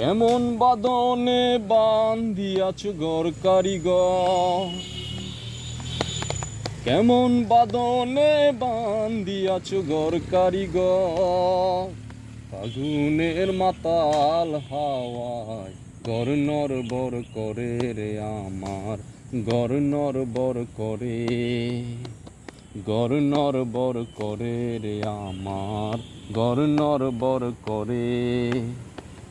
কেমন বাদনে বান্ধিয়াছ ঘর কারিগর, কেমন বাদনে বান্ধিয়াছ ঘর কারিগর। ফাগুনের মাতাল হাওয়ায় ঘর নড়বড় করে রে আমার, ঘর নড়বড় করে, ঘর নড়বড় করে রে আমার, ঘর নড়বড় করে।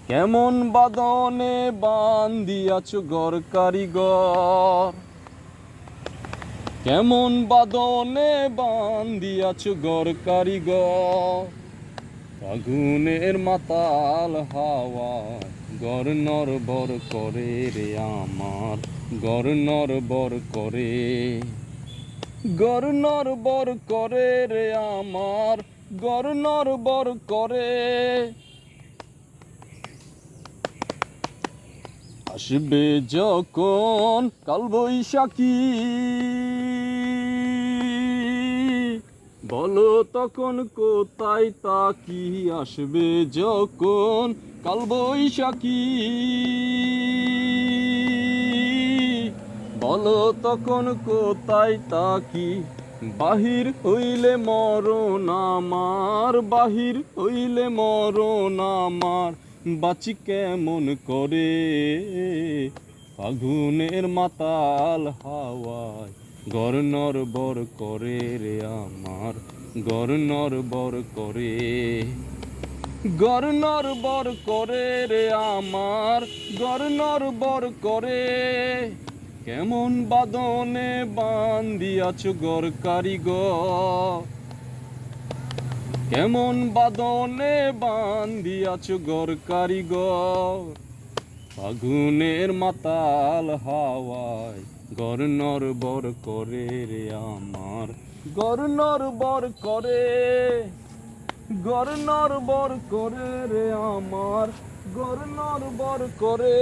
কেমন বাদনে বান্ধিয়াছ ঘর কারিগর, কেমন বাদনে বান্ধিয়াছ ঘর কারিগর। ফাগুনের মাতাল হাওয়ায় ঘর নড়বড় করে রে আমার, ঘর নড়বড় করে, ঘর নড়বড় করে রে আমার, ঘর নড়বড় করে। আসবে যখন কালবৈশাখী, বলো তখন কোথায় তাকি। আসবে যখন কালবৈশাখী, বলো তখন কোথায় তাকি। বাহির হইলে মরণ আমার, বাহির হইলে মরণ আমার, বাঁচি কেমন করে। ফাগুনের মাতাল হাওয়ায় ঘর নড়বড় করে রে আমার, ঘর নড়বড় করে, ঘর নড়বড় করে রে আমার, ঘর নড়বড় করে। কেমন বাদনে বান্ধিয়াছ ঘর কারিগর, কেমন বাদনে বান্ধিয়াছ ঘর কারিগর। ফাগুনের মাতাল হাওয়ায় ঘর নড়বড় করে রে আমার, ঘর নড়বড় করে, ঘর নড়বড় করে রে আমার, ঘর নড়বড় করে।